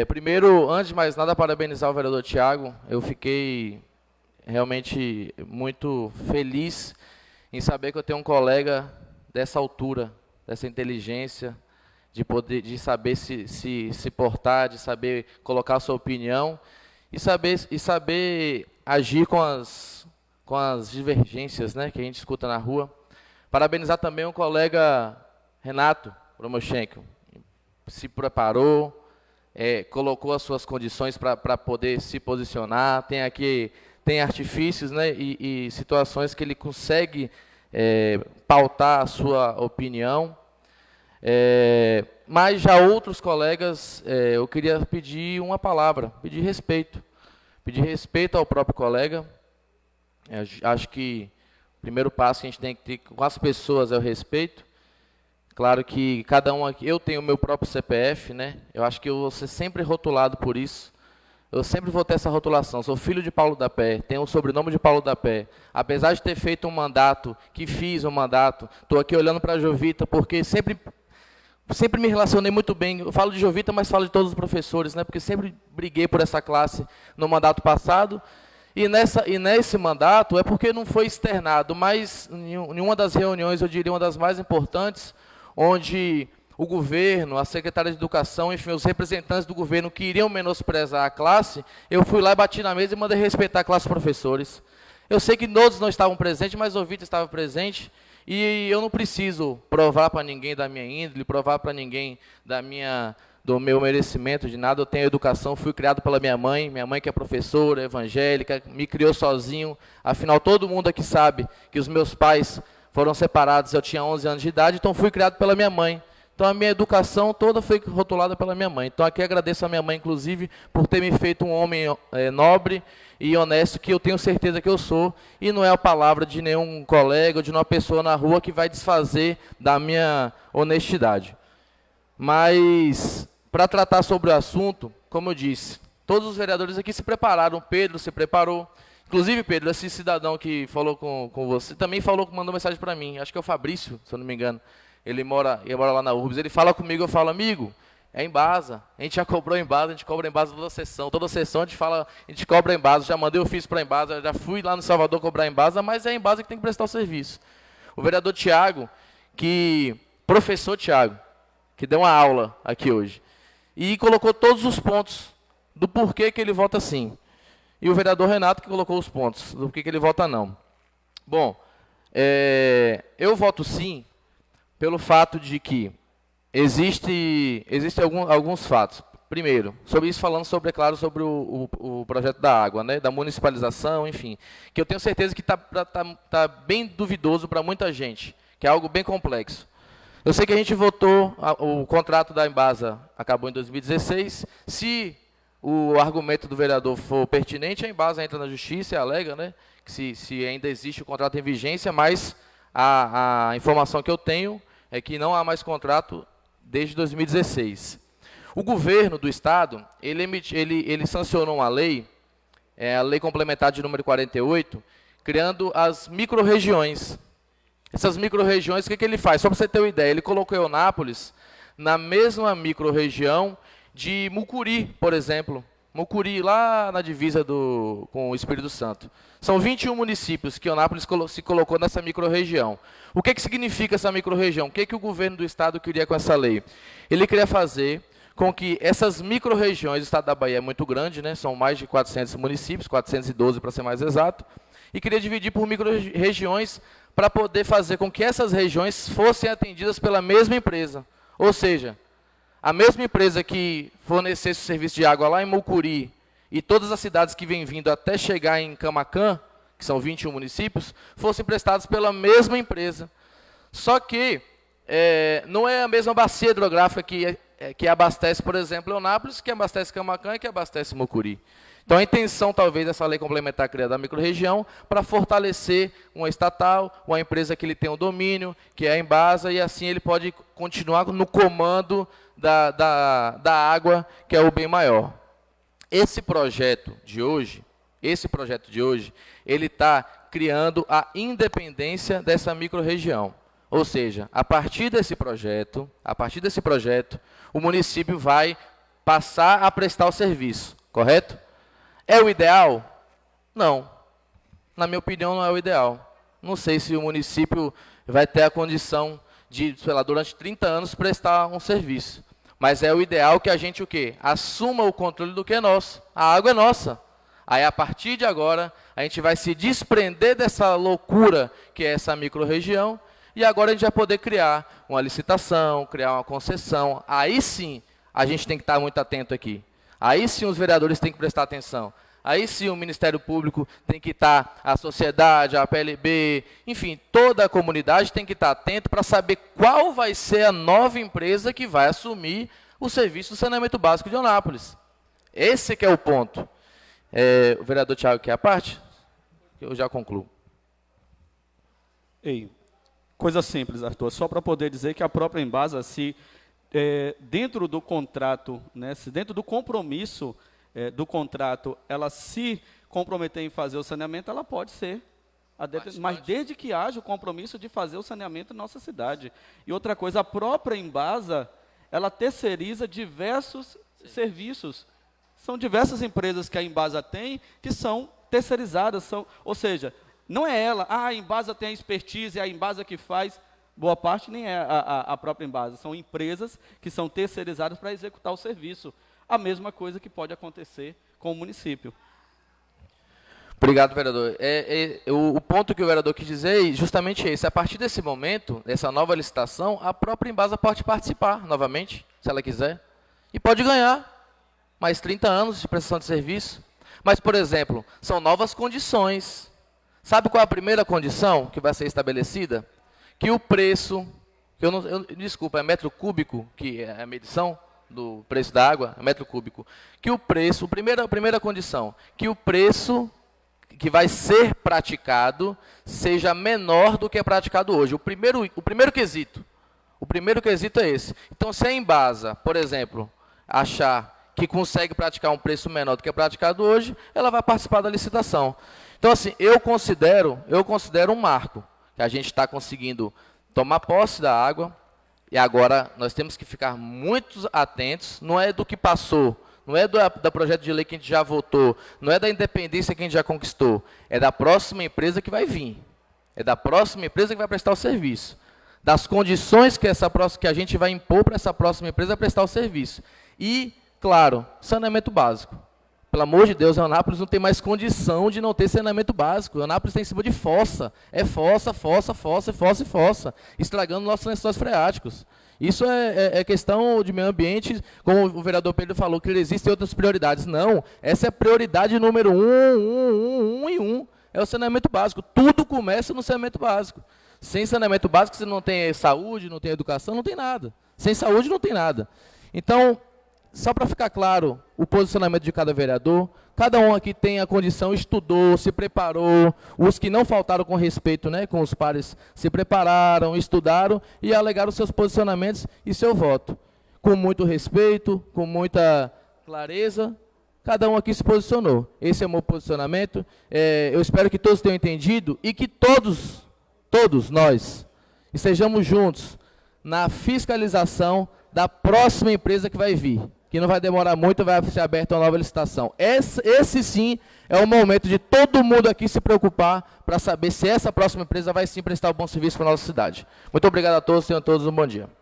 Primeiro, antes de mais nada, parabenizar o vereador Tiago. Eu fiquei realmente muito feliz em saber que eu tenho um colega dessa altura, dessa inteligência, de poder, de saber se portar, de saber colocar a sua opinião e saber agir com as divergências, né, que a gente escuta na rua. Parabenizar também o colega Renato Promochenko. Se preparou, colocou as suas condições para poder se posicionar, tem artifícios, né, e situações que ele consegue pautar a sua opinião. Mas já outros colegas, eu queria pedir uma palavra, pedir respeito ao próprio colega. Acho que o primeiro passo que a gente tem que ter com as pessoas é o respeito. Claro que cada um aqui, eu tenho o meu próprio CPF, né? Eu acho que eu vou ser sempre rotulado por isso. Eu sempre vou ter essa rotulação. Sou filho de Paulo da Pé, tenho o sobrenome de Paulo da Pé. Apesar de ter feito um mandato, que fiz um mandato, estou aqui olhando para a Jovita, porque sempre me relacionei muito bem. Eu falo de Jovita, mas falo de todos os professores, né? Porque sempre briguei por essa classe no mandato passado. E nesse mandato é porque não foi externado, mas em uma das reuniões, eu diria uma das mais importantes, onde o governo, a secretária de Educação, enfim, os representantes do governo queriam menosprezar a classe, eu fui lá e bati na mesa e mandei respeitar a classe dos professores. Eu sei que todos não estavam presentes, mas o Vitor estava presente, e eu não preciso provar para ninguém da minha índole, provar para ninguém do meu merecimento, de nada. Eu tenho educação, fui criado pela minha mãe que é professora, evangélica, me criou sozinho. Afinal, todo mundo aqui sabe que os meus pais foram separados, eu tinha 11 anos de idade, então fui criado pela minha mãe. Então a minha educação toda foi rotulada pela minha mãe. Então aqui agradeço a minha mãe, inclusive, por ter me feito um homem nobre e honesto, que eu tenho certeza que eu sou, e não é a palavra de nenhum colega ou de uma pessoa na rua que vai desfazer da minha honestidade. Mas, para tratar sobre o assunto, como eu disse, todos os vereadores aqui se prepararam, o Pedro se preparou. Inclusive, Pedro, esse cidadão que falou com você, também mandou mensagem para mim, acho que é o Fabrício, se eu não me engano. Ele mora lá na URBS, ele fala comigo, eu falo, amigo, é Embasa, a gente já cobrou Embasa, a gente cobra Embasa toda sessão a gente cobra Embasa, já mandei ofício para Embasa, já fui lá no Salvador cobrar Embasa, mas é a Embasa que tem que prestar o serviço. O vereador Tiago, professor Tiago, que deu uma aula aqui hoje, e colocou todos os pontos do porquê que ele vota sim. E o vereador Renato que colocou os pontos do porquê que ele vota não. Bom, eu voto sim pelo fato de que existem alguns fatos. Primeiro, falando, claro, sobre o projeto da água, né, da municipalização, enfim, que eu tenho certeza que tá bem duvidoso para muita gente, que é algo bem complexo. Eu sei que a gente votou, o contrato da Embasa acabou em 2016, se o argumento do vereador for pertinente, a Embasa entra na justiça e alega, né, que se ainda existe o contrato em vigência, mas a informação que eu tenho é que não há mais contrato desde 2016. O governo do Estado, ele sancionou uma lei, a Lei Complementar de número 48, criando as micro-regiões. Essas micro-regiões, o que ele faz? Só para você ter uma ideia, ele colocou Eunápolis na mesma micro-região de Mucuri, por exemplo. Mucuri, lá na divisa com o Espírito Santo. São 21 municípios que Eunápolis se colocou nessa micro-região. O que significa essa micro-região? O que o governo do Estado queria com essa lei? Ele queria fazer com que essas micro-regiões, o Estado da Bahia é muito grande, né? São mais de 400 municípios, 412 para ser mais exato, e queria dividir por micro-regiões para poder fazer com que essas regiões fossem atendidas pela mesma empresa. Ou seja, a mesma empresa que fornecesse o serviço de água lá em Mucuri e todas as cidades que vêm vindo até chegar em Camaquã, que são 21 municípios, fossem prestados pela mesma empresa. Só que não é a mesma bacia hidrográfica que abastece, por exemplo, Eunápolis, que abastece Camaquã e que abastece Mucuri. Então, a intenção, talvez, dessa lei complementar criada da microrregião, para fortalecer uma estatal, uma empresa que ele tem um domínio, que é a Embasa, e assim ele pode continuar no comando da água, que é o bem maior. Esse projeto de hoje, ele está criando a independência dessa microrregião. Ou seja, a partir desse projeto, o município vai passar a prestar o serviço, correto? É o ideal? Não. Na minha opinião, não é o ideal. Não sei se o município vai ter a condição de, sei lá, durante 30 anos prestar um serviço. Mas é o ideal que a gente o quê? Assuma o controle do que é nosso. A água é nossa. Aí, a partir de agora, a gente vai se desprender dessa loucura que é essa microrregião, e agora a gente vai poder criar uma licitação, criar uma concessão. Aí sim, a gente tem que estar muito atento aqui. Aí sim os vereadores têm que prestar atenção. Aí sim o Ministério Público tem que estar, a sociedade, a PLB, enfim, toda a comunidade tem que estar atento para saber qual vai ser a nova empresa que vai assumir o serviço do saneamento básico de Eunápolis. Esse que é o ponto. O vereador Thiago quer a parte? Eu já concluo. Coisa simples, Arthur, só para poder dizer que a própria Embasa, se dentro do contrato, né, se dentro do compromisso do contrato, ela se comprometer em fazer o saneamento, ela pode ser. Mas desde que haja o compromisso de fazer o saneamento na nossa cidade. E outra coisa, a própria Embasa, ela terceiriza diversos serviços. São diversas empresas que a Embasa tem que são terceirizadas. Ou seja, não é ela, a Embasa tem a expertise, é a Embasa que faz. Boa parte nem é a própria Embasa. São empresas que são terceirizadas para executar o serviço. A mesma coisa que pode acontecer com o município. Obrigado, vereador. O ponto que o vereador quis dizer é justamente esse. A partir desse momento, dessa nova licitação, a própria Embasa pode participar novamente, se ela quiser, e pode ganhar mais 30 anos de prestação de serviço. Mas, por exemplo, são novas condições. Sabe qual é a primeira condição que vai ser estabelecida? Que o preço, desculpa, é metro cúbico, que é a medição do preço da água, é metro cúbico, que o preço, a primeira condição, que o preço que vai ser praticado seja menor do que é praticado hoje. O primeiro quesito é esse. Então, se a Embasa, por exemplo, achar que consegue praticar um preço menor do que é praticado hoje, ela vai participar da licitação. Então, assim, eu considero um marco, que a gente está conseguindo tomar posse da água, e agora nós temos que ficar muito atentos, não é do que passou, não é do projeto de lei que a gente já votou, não é da independência que a gente já conquistou, é da próxima empresa que vai vir, é da próxima empresa que vai prestar o serviço, das condições que a gente vai impor para essa próxima empresa prestar o serviço. E, claro, saneamento básico. Pelo amor de Deus, Eunápolis não tem mais condição de não ter saneamento básico. Eunápolis está em cima de fossa. É fossa, estragando nossos lençóis freáticos. Isso é questão de meio ambiente, como o vereador Pedro falou, que existem outras prioridades. Não, essa é a prioridade número um. É o saneamento básico. Tudo começa no saneamento básico. Sem saneamento básico, você não tem saúde, não tem educação, não tem nada. Sem saúde, não tem nada. Então, só para ficar claro o posicionamento de cada vereador, cada um aqui tem a condição, estudou, se preparou, os que não faltaram com respeito, né, com os pares, se prepararam, estudaram e alegaram seus posicionamentos e seu voto. Com muito respeito, com muita clareza, cada um aqui se posicionou. Esse é o meu posicionamento. Eu espero que todos tenham entendido e que todos nós estejamos juntos na fiscalização da próxima empresa que vai vir, que não vai demorar muito, vai ser aberta uma nova licitação. Esse sim é o momento de todo mundo aqui se preocupar para saber se essa próxima empresa vai sim prestar um bom serviço para a nossa cidade. Muito obrigado a todos, tenham todos um bom dia.